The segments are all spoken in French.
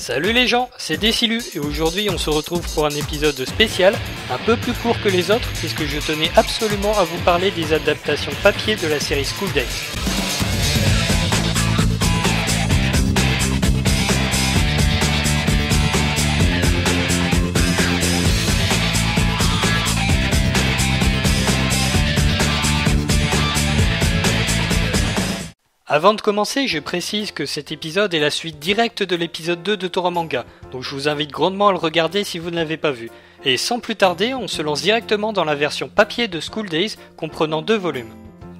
Salut les gens, c'est Decilu et aujourd'hui on se retrouve pour un épisode spécial, un peu plus court que les autres puisque je tenais absolument à vous parler des adaptations papier de la série School Days. Avant de commencer, je précise que cet épisode est la suite directe de l'épisode 2 de Toramanga, donc je vous invite grandement à le regarder si vous ne l'avez pas vu. Et sans plus tarder, on se lance directement dans la version papier de School Days, comprenant 2 volumes.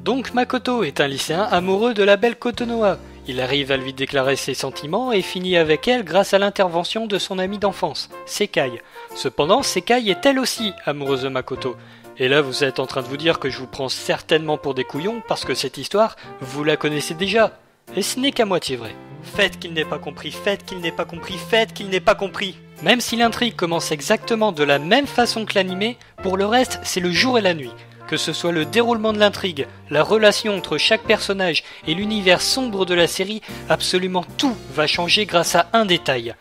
Donc Makoto est un lycéen amoureux de la belle Kotonoha. Il arrive à lui déclarer ses sentiments et finit avec elle grâce à l'intervention de son ami d'enfance, Sekai. Cependant, Sekai est elle aussi amoureuse de Makoto. Et là, vous êtes en train de vous dire que je vous prends certainement pour des couillons parce que cette histoire, vous la connaissez déjà. Et ce n'est qu'à moitié vrai. Faites qu'il n'ait pas compris, faites qu'il n'ait pas compris, faites qu'il n'ait pas compris. Même si l'intrigue commence exactement de la même façon que l'animé, pour le reste, c'est le jour et la nuit. Que ce soit le déroulement de l'intrigue, la relation entre chaque personnage et l'univers sombre de la série, absolument tout va changer grâce à un détail.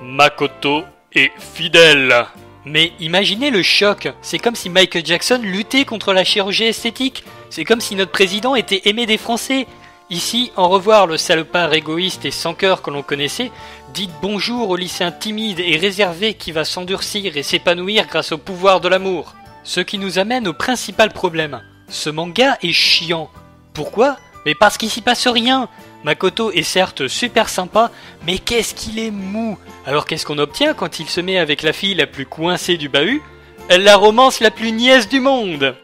Makoto est fidèle. Mais imaginez le choc, c'est comme si Michael Jackson luttait contre la chirurgie esthétique, c'est comme si notre président était aimé des Français. Ici, en revoir le salopard égoïste et sans cœur que l'on connaissait, dites bonjour au lycéen timide et réservé qui va s'endurcir et s'épanouir grâce au pouvoir de l'amour. Ce qui nous amène au principal problème, ce manga est chiant. Pourquoi ? Mais parce qu'il s'y passe rien. Makoto est certes super sympa, mais qu'est-ce qu'il est mou. Alors qu'est-ce qu'on obtient quand il se met avec la fille la plus coincée du bahut ? La romance la plus niaise du monde.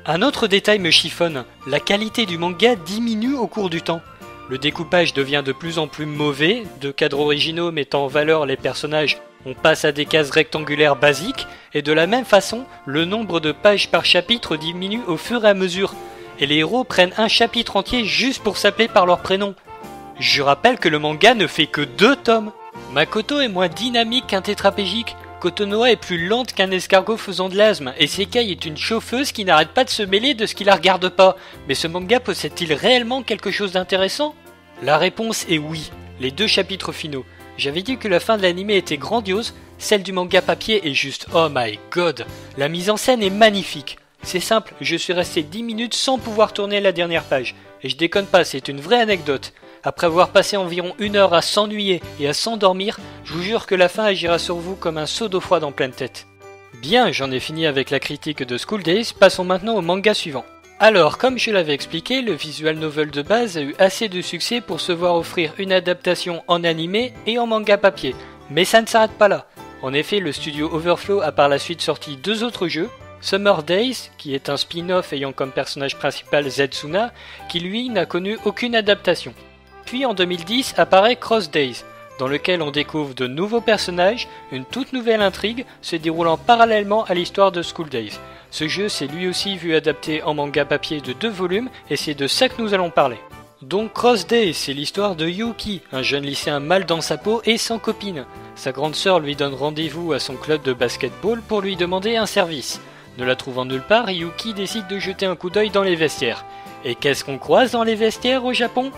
Un autre détail me chiffonne, la qualité du manga diminue au cours du temps. Le découpage devient de plus en plus mauvais, de cadres originaux mettant en valeur les personnages, on passe à des cases rectangulaires basiques, et de la même façon, le nombre de pages par chapitre diminue au fur et à mesure. Et les héros prennent un chapitre entier juste pour s'appeler par leur prénom. Je rappelle que le manga ne fait que 2 tomes. Makoto est moins dynamique qu'un tétraplégique, Kotonoha est plus lente qu'un escargot faisant de l'asthme, et Sekai est une chauffeuse qui n'arrête pas de se mêler de ce qui la regarde pas. Mais ce manga possède-t-il réellement quelque chose d'intéressant ? La réponse est oui, les 2 chapitres finaux. J'avais dit que la fin de l'anime était grandiose, celle du manga papier est juste oh my god. La mise en scène est magnifique. C'est simple, je suis resté 10 minutes sans pouvoir tourner la dernière page. Et je déconne pas, c'est une vraie anecdote. Après avoir passé environ 1 heure à s'ennuyer et à s'endormir, je vous jure que la fin agira sur vous comme un seau d'eau froide en pleine tête. Bien, j'en ai fini avec la critique de School Days, passons maintenant au manga suivant. Alors, comme je l'avais expliqué, le visual novel de base a eu assez de succès pour se voir offrir une adaptation en animé et en manga papier. Mais ça ne s'arrête pas là. En effet, le studio Overflow a par la suite sorti 2 autres jeux, Summer Days, qui est un spin-off ayant comme personnage principal Zetsuna, qui lui n'a connu aucune adaptation. Puis en 2010 apparaît Cross Days, dans lequel on découvre de nouveaux personnages, une toute nouvelle intrigue se déroulant parallèlement à l'histoire de School Days. Ce jeu s'est lui aussi vu adapté en manga papier de 2 volumes et c'est de ça que nous allons parler. Donc Cross Days, c'est l'histoire de Yuki, un jeune lycéen mal dans sa peau et sans copine. Sa grande sœur lui donne rendez-vous à son club de basketball pour lui demander un service. Ne la trouvant nulle part, Yuki décide de jeter un coup d'œil dans les vestiaires. Et qu'est-ce qu'on croise dans les vestiaires au Japon ?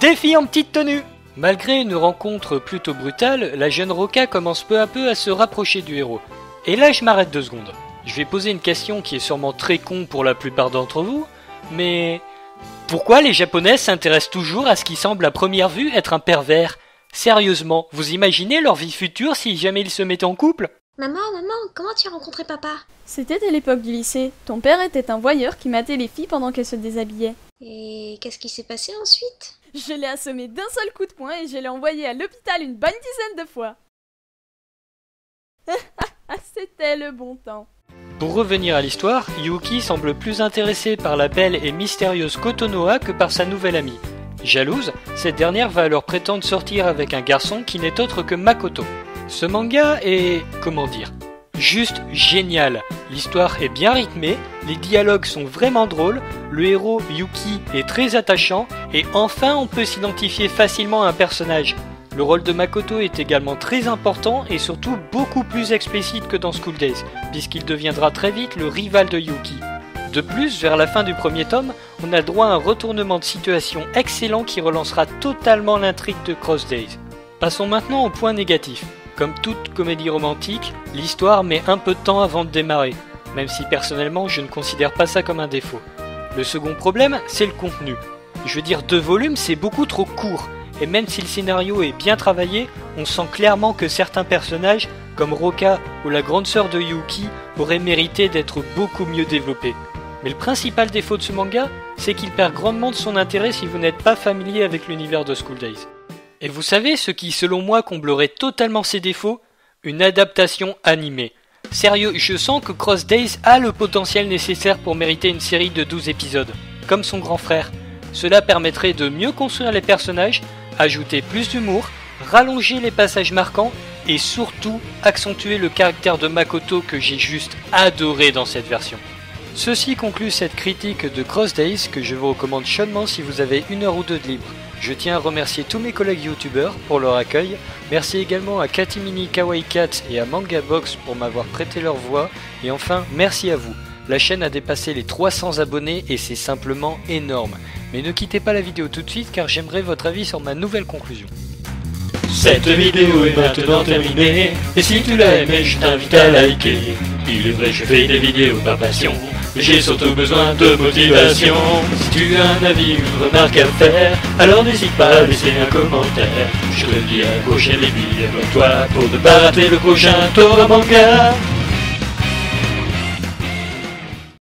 Des filles en petite tenue. Malgré une rencontre plutôt brutale, la jeune Roka commence peu à peu à se rapprocher du héros. Et là je m'arrête 2 secondes. Je vais poser une question qui est sûrement très con pour la plupart d'entre vous, mais pourquoi les Japonais s'intéressent toujours à ce qui semble à première vue être un pervers ? Sérieusement, vous imaginez leur vie future si jamais ils se mettaient en couple ? Maman, comment tu as rencontré papa ? C'était à l'époque du lycée. Ton père était un voyeur qui matait les filles pendant qu'elles se déshabillaient. Et qu'est-ce qui s'est passé ensuite ? Je l'ai assommé d'un seul coup de poing et je l'ai envoyé à l'hôpital une bonne dizaine de fois. C'était le bon temps. Pour revenir à l'histoire, Yuki semble plus intéressée par la belle et mystérieuse Kotonoha que par sa nouvelle amie. Jalouse, cette dernière va alors prétendre sortir avec un garçon qui n'est autre que Makoto. Ce manga est, juste génial. L'histoire est bien rythmée, les dialogues sont vraiment drôles, le héros Yuki est très attachant et enfin on peut s'identifier facilement à un personnage. Le rôle de Makoto est également très important et surtout beaucoup plus explicite que dans School Days, puisqu'il deviendra très vite le rival de Yuki. De plus, vers la fin du premier tome, on a droit à un retournement de situation excellent qui relancera totalement l'intrigue de Cross Days. Passons maintenant au point négatif. Comme toute comédie romantique, l'histoire met un peu de temps avant de démarrer, même si personnellement je ne considère pas ça comme un défaut. Le second problème, c'est le contenu. Je veux dire, 2 volumes, c'est beaucoup trop court, et même si le scénario est bien travaillé, on sent clairement que certains personnages, comme Roka ou la grande sœur de Yuki, auraient mérité d'être beaucoup mieux développés. Mais le principal défaut de ce manga, c'est qu'il perd grandement de son intérêt si vous n'êtes pas familier avec l'univers de School Days. Et vous savez ce qui, selon moi, comblerait totalement ses défauts ? Une adaptation animée. Sérieux, je sens que Cross Days a le potentiel nécessaire pour mériter une série de 12 épisodes, comme son grand frère. Cela permettrait de mieux construire les personnages, ajouter plus d'humour, rallonger les passages marquants et surtout accentuer le caractère de Makoto que j'ai juste adoré dans cette version. Ceci conclut cette critique de Cross Days que je vous recommande chaudement si vous avez 1 heure ou 2 de libre. Je tiens à remercier tous mes collègues youtubeurs pour leur accueil. Merci également à Katimini Kawaii Cat et à Manga Box pour m'avoir prêté leur voix. Et enfin, merci à vous. La chaîne a dépassé les 300 abonnés et c'est simplement énorme. Mais ne quittez pas la vidéo tout de suite car j'aimerais votre avis sur ma nouvelle conclusion. Cette vidéo est maintenant terminée, et si tu l'as aimé, je t'invite à liker. Il est vrai, je fais des vidéos par passion, mais j'ai surtout besoin de motivation. Si tu as un avis, une remarque à faire, alors n'hésite pas à laisser un commentaire. Je te dis à la prochaine et puis abonne-toi pour ne pas rater le prochain Toramanga.